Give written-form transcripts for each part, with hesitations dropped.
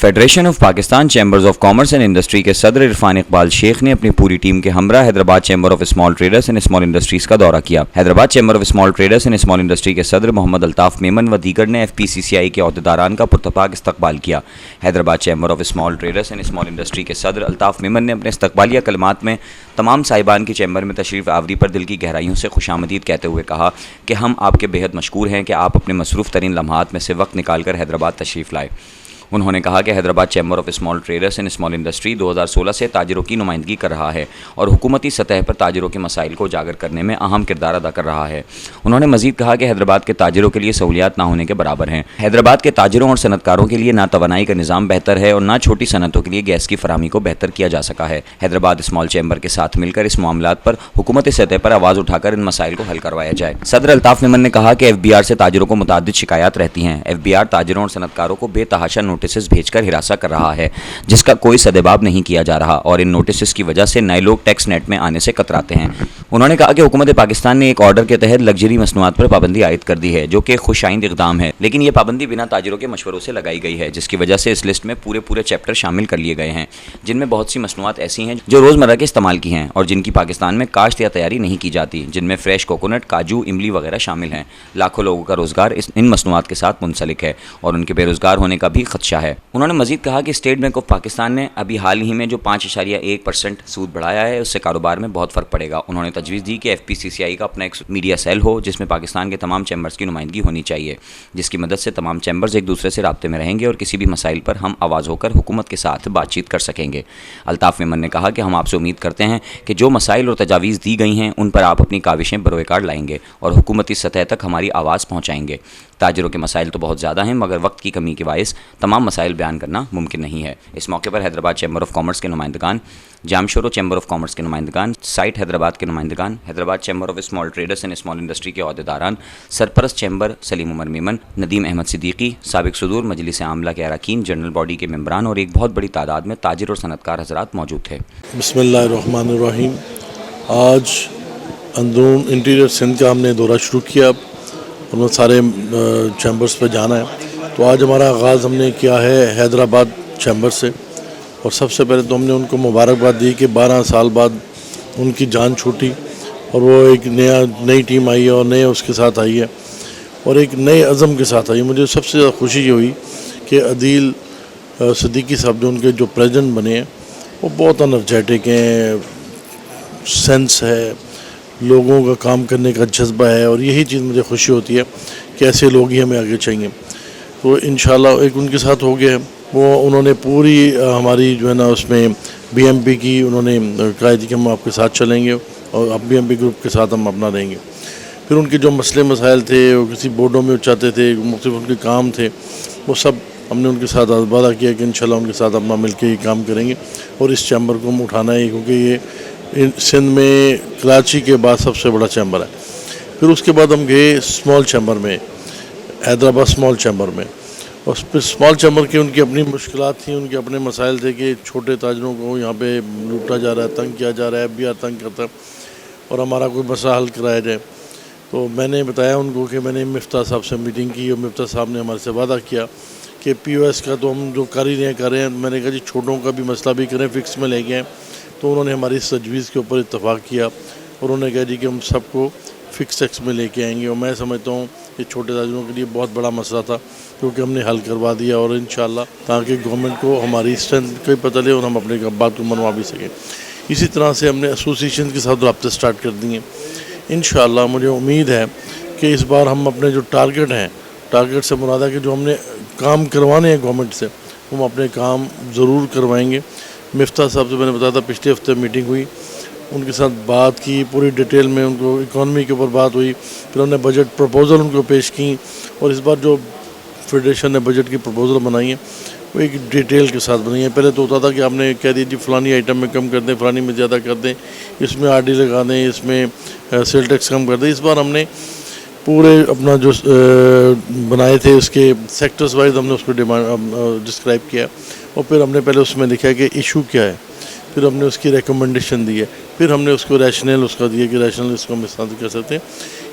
Federation of Pakistan chambers of commerce and industry के सदर इरफान इकबाल शेख ने अपनी पूरी टीम के हमरा Hyderabad chamber of small traders and small industries का दौरा किया। Hyderabad chamber of small traders and small industry के सदर मोहम्मद अल्ताफ मेमन व दीगर ने FPCCI के अहदेदारान का पुरतपाक इस्तकबाल किया। Hyderabad chamber of small traders and small industry के सदर अल्ताफ मेमन ने अपने इस्तकबालिया कलमात में तमाम साहिबान की चैम्बर में तशरीफ़ आवरी पर दिल की गहराइयों से खुशामदीद कहते हुए कहा कि हम आपके बेहद मशकूर हैं कि आप अपने मसरूफ़ तरीन लम्हात में से वक्त निकाल कर हैदराबाद तशरीफ़ लाए। उन्होंने कहा कि Hyderabad chamber of small traders and small industry 2016 से ताजिरों की नुमाइंदगी कर रहा है और हुकूमती सतह पर ताजिरों के मसाइल को उजागर करने में अहम किरदार अदा कर रहा है। उन्होंने मजीद कहा कि हैदराबाद के ताजिरों के लिए सहूलियात ना होने के बराबर हैं। हैदराबाद के ताजिरों और सनतकारों के लिए ना तवानाई का निज़ाम बेहतर है और ना छोटी सनतों के लिए गैस की फराहमी को बेहतर किया जा सका है। हैदराबाद स्मॉल चैम्बर के साथ मिलकर इस मामलात पर हुकूमती सतह पर आवाज़ उठाकर इन मसाइल को हल करवाया जाए। सदर अल्ताफ मेमन ने कहा कि FBR से ताजिरों को मुताद्दिद शिकायत रहती हैं। FBR ताजिरों और सनतकारों को बेतहाशा नोटिस भेजकर कर रहा है जिसका कोई सदेबाब नहीं किया जा रहा और इन नोटिस की वजह से नए लोग टैक्स नेट में आने से कतराते हैं। उन्होंने कहा कि हुकूमत पाकिस्तान ने एक ऑर्डर के तहत लग्जरी मसनूआत पर पाबंदी आयद कर दी है जो कि खुशाइंद इक़दाम है, लेकिन ये पाबंदी बिना ताजिरों के मशवरों से लगाई गई है जिसकी वजह से इस लिस्ट में पूरे चैप्टर शामिल कर लिए गए हैं जिनमें बहुत सी मसनूआत ऐसी हैं जो रोज़मर्रा के इस्तेमाल की हैं और जिनकी पाकिस्तान में काश्त या तैयारी नहीं की जाती, जिनमें फ्रेश कोकोनट, काजू, इमली वगैरह शामिल हैं। लाखों लोगों का रोज़गार इन मसनूआत के साथ मुंसलिक है और उनके बेरोज़गार होने का भी खदशा है। उन्होंने मजीद कहा कि स्टेट बैंक ऑफ पाकिस्तान ने अभी हाल ही में जो 5.1% सूद बढ़ाया है उससे कारोबार में बहुत फ़र्क पड़ेगा। उन्होंने तजवीज़ दी कि FPCCI का अपना एक मीडिया सेल हो जिसमें पाकिस्तान के तमाम चैम्बर्स की नुमाइंदगी होनी चाहिए, जिसकी मदद से तमाम चैम्बर्स एक दूसरे से राब्ते में रहेंगे और किसी भी मसाइल पर हम आवाज़ होकर हुकूमत के साथ बातचीत कर सकेंगे। अल्ताफ मेमन ने कहा कि हम आपसे उम्मीद करते हैं कि जो मसाइल और तजावीज़ दी गई हैं उन पर आप अपनी काविशें बरोकार लाएंगे और हुकूमती सतह तक हमारी आवाज़ पहुँचाएंगे। ताजिरों के मसाइल तो बहुत ज़्यादा हैं मगर वक्त की कमी के बायस तमाम मसाइल बयान करना मुमकिन नहीं है। इस मौके पर हैदराबाद चैम्बर ऑफ कॉमर्स के नुमाइंदगान, जामशोरो चैम्बर ऑफ कॉमर्स के नुमाइंदगान, साइट हैदराबाद के नुमाइंदगान, Hyderabad chamber of small traders and small industry के अहदेदारान, सरपरस्त चैम्बर सलीम उमर मेमन, नदीम अहमद सिद्दीकी, साबिक सदूर मजलिस आमला के अरकान, जनरल बॉडी के मेम्बरान और एक बहुत बड़ी तादाद में ताजिर और सनतकार हज़रात मौजूद थे। बिस्मिल्लाहिर्रहमानिर्रहीम। आज अंदरून इंटीरियर सिंध का हमने दौरा शुरू किया और सारे चैम्बर्स पर जाना है। तो आज हमारा आगाज़ हमने किया है हैदराबाद चैम्बर से और सबसे पहले तो हमने उनको मुबारकबाद दी कि 12 साल बाद उनकी जान छूटी और वो एक नई टीम आई है और नए उसके साथ आई है और एक नए अज़म के साथ आई है। मुझे सबसे ज़्यादा खुशी ये हुई कि अदील सिद्दीकी साहब जो उनके जो प्रेसिडेंट बने हैं वो बहुत एनर्जेटिक हैं, सेंस है, लोगों का काम करने का जज्बा है और यही चीज़ मुझे खुशी होती है कि ऐसे लोग ही हमें आगे चाहिए। तो इंशाल्लाह एक उनके साथ हो गया है। वो उन्होंने पूरी हमारी जो है ना उसमें BMP की उन्होंने कहा थी कि हम आपके साथ चलेंगे और अब BMP ग्रुप के साथ हम अपना रहेंगे। फिर उनके जो मसले मसाइल थे वो किसी बोर्डों में चाहते थे, मुख्तलिफ उनके काम थे, वो सब हमने उनके साथ वादा किया कि इंशाल्लाह उनके साथ अपना मिल के ही काम करेंगे और इस चैम्बर को हम उठाना है क्योंकि ये सिंध में कराची के बाद सबसे बड़ा चैम्बर है। फिर उसके बाद हम गए स्मॉल चैम्बर में, हैदराबाद स्मॉल चैम्बर में, और फिर स्मॉल चैम्बर की उनकी अपनी मुश्किलात थी, उनके अपने मसाइल थे कि छोटे ताजरों को यहाँ पे लूटा जा रहा है, तंग किया जा रहा है, FBR तंग करता है और हमारा कोई मसला हल कराया जाए। तो मैंने बताया उनको कि मैंने मिफ्ता साहब से मीटिंग की और मिफ्ता साहब ने हमारे से वादा किया कि POS का तो हम जो कर ही रहे कर रहे हैं। मैंने कहा जी छोटों का भी मसला भी करें, फिक्स में ले गए। तो उन्होंने हमारी इस तजवीज़ के ऊपर इत्तफाक़ किया और उन्होंने कहा जी कि हम सबको फ़िक्स टैक्स में लेके आएंगे और मैं समझता हूँ ये छोटे ताजिरों के लिए बहुत बड़ा मसला था क्योंकि हमने हल करवा दिया और इंशाल्लाह ताकि गवर्नमेंट को हमारी स्ट्रेंथ का पता ले और हम अपने बात को मनवा भी सकें। इसी तरह से हमने एसोसिएशन के साथ रब्ते स्टार्ट कर दिए। इंशाल्लाह मुझे उम्मीद है कि इस बार हम अपने जो टारगेट हैं, टारगेट से मुराद है कि जो हमने काम करवाने हैं गवर्नमेंट से हम अपने काम ज़रूर करवाएंगे। मिफ्ता साहब से मैंने बताया था पिछले हफ्ते मीटिंग हुई, उनके साथ बात की, पूरी डिटेल में उनको इकॉनमी के ऊपर बात हुई, फिर उन्होंने बजट प्रपोज़ल उनको पेश की और इस बार जो फेडरेशन ने बजट की प्रपोज़ल बनाई है वो एक डिटेल के साथ बनाई है। पहले तो होता था कि आपने कह दिया जी फ़लानी आइटम में कम कर दें, फ़लानी में ज़्यादा कर दें, इसमें RD लगा दें, इसमें सेल टैक्स कम कर दें। इस बार हमने पूरे अपना जो बनाए थे उसके सेक्टर्स वाइज हमने उसको डिस्क्राइब किया और फिर हमने पहले उसमें लिखा कि इशू क्या है, फिर हमने उसकी रिकमेंडेशन दी है, फिर हमने उसको रैशनल उसका दिया कि रैशनल इसको हम इस्तेमाल कर सकते हैं।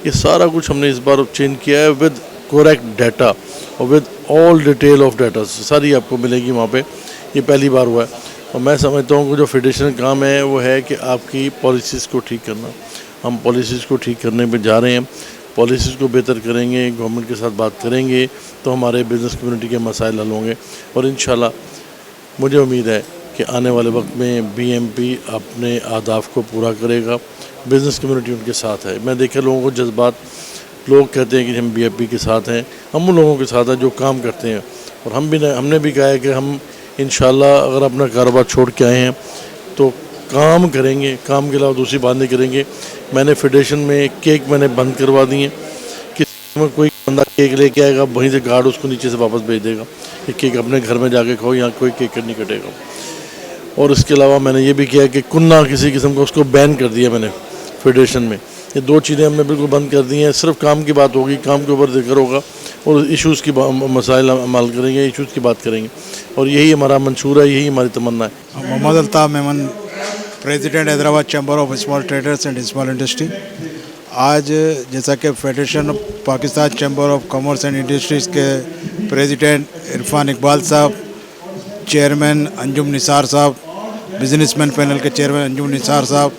ये सारा कुछ हमने इस बार चेंज किया है विद करेक्ट डाटा और with all detail of data सारी आपको मिलेगी वहाँ पे। ये पहली बार हुआ है और मैं समझता हूँ कि जो फेडरेशन का काम है वो है कि आपकी पॉलिसीज़ को ठीक करना। हम पॉलिसीज़ को ठीक करने पे जा रहे हैं, पॉलिसीज़ को बेहतर करेंगे, गवर्नमेंट के साथ बात करेंगे तो हमारे बिज़नेस कम्युनिटी के मसाइल हल होंगे और इंशाल्लाह मुझे उम्मीद है कि आने वाले वक्त में BMP अपने अहदाफ को पूरा करेगा। बिज़नेस कम्युनिटी उनके साथ है। मैं देखा लोगों को जज्बात, लोग कहते हैं कि हम BMP के साथ हैं, हम उन लोगों के साथ हैं जो काम करते हैं और हमने भी कहा है कि हम इंशाल्लाह अगर अपना कारोबार छोड़ के आए हैं तो काम करेंगे, काम के अलावा दूसरी बात नहीं करेंगे। मैंने फेडरेशन में केक मैंने बंद करवा दिए कि कोई बंदा केक लेके आएगा वहीं से गार्ड उसको नीचे से वापस भेज देगा कि केक अपने घर में जाके खाओ, यहाँ कोई केक नहीं कटेगा। और इसके अलावा मैंने ये भी किया कि कुन्ना किसी किस्म का उसको बैन कर दिया मैंने फेडरेशन में। ये दो चीज़ें हमने बिल्कुल बंद कर दी हैं। सिर्फ काम की बात होगी, काम के ऊपर जिक्र होगा और इश्यूज़ की मसाइल हल करेंगे, इश्यूज़ की बात करेंगे और यही हमारा मंशूर है, यही हमारी तमन्ना है। Mohammad Altaf Memon, president Hyderabad chamber of small traders and small industry. आज जैसा कि federation of Pakistan chamber of commerce and industries के प्रेसिडेंट इरफान इकबाल साहब, चेयरमैन अंजुम निसार साहब, बिजनेसमैन पैनल के चेयरमैन अंजुम निसार साहब,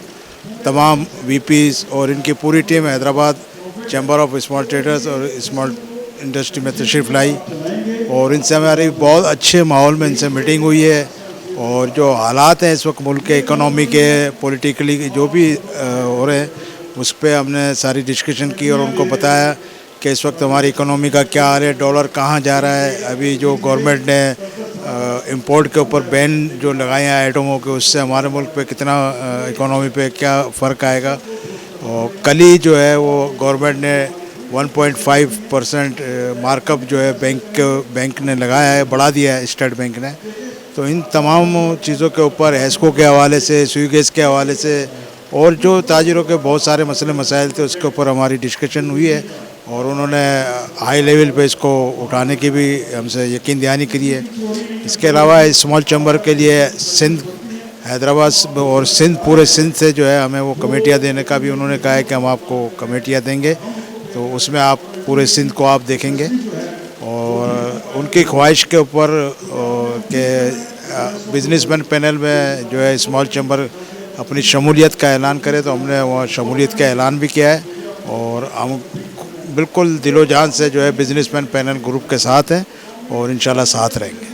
तमाम VPs और इनकी पूरी team Hyderabad chamber of small traders और स्मॉल इंडस्ट्री में तशरीफ़ लाई और इनसे हमारी बहुत अच्छे माहौल में इनसे मीटिंग हुई है और जो हालात हैं इस वक्त मुल्क के इकोनॉमी के, पॉलिटिकली जो भी हो रहे हैं उस पर हमने सारी डिस्कशन की और उनको बताया कि इस वक्त हमारी इकोनॉमी का क्या हाल है, डॉलर कहाँ जा रहा है। अभी जो गवर्नमेंट ने इंपोर्ट के ऊपर बैन जो लगाए हैं आइटमों के, उससे हमारे मुल्क पे कितना इकोनॉमी पे क्या फ़र्क आएगा। और कल ही जो है वो गवर्नमेंट ने 1.5% मार्कअप जो है बैंक ने लगाया है, बढ़ा दिया है स्टेट बैंक ने। तो इन तमाम चीज़ों के ऊपर हेस्को के हवाले से, स्वीगेस के हवाले से और जो ताजिरों के बहुत सारे मसले मसाइल थे उसके ऊपर हमारी डिस्कशन हुई है और उन्होंने हाई लेवल पे इसको उठाने की भी हमसे यकीन दहानी करी है। इसके अलावा स्मॉल चैम्बर के लिए सिंध, हैदराबाद और सिंध, पूरे सिंध से जो है हमें वो कमेटियाँ देने का भी उन्होंने कहा है कि हम आपको कमेटियाँ देंगे, तो उसमें आप पूरे सिंध को आप देखेंगे। और उनकी ख्वाहिश के ऊपर कि बिजनेसमैन पैनल में जो है स्मॉल चैम्बर अपनी शमूलियत का ऐलान करे, तो हमने वहाँ शमूलियत का ऐलान भी किया है और हम बिल्कुल दिलो जान से जो है बिजनेसमैन पैनल ग्रुप के साथ हैं और इंशाल्लाह साथ रहेंगे।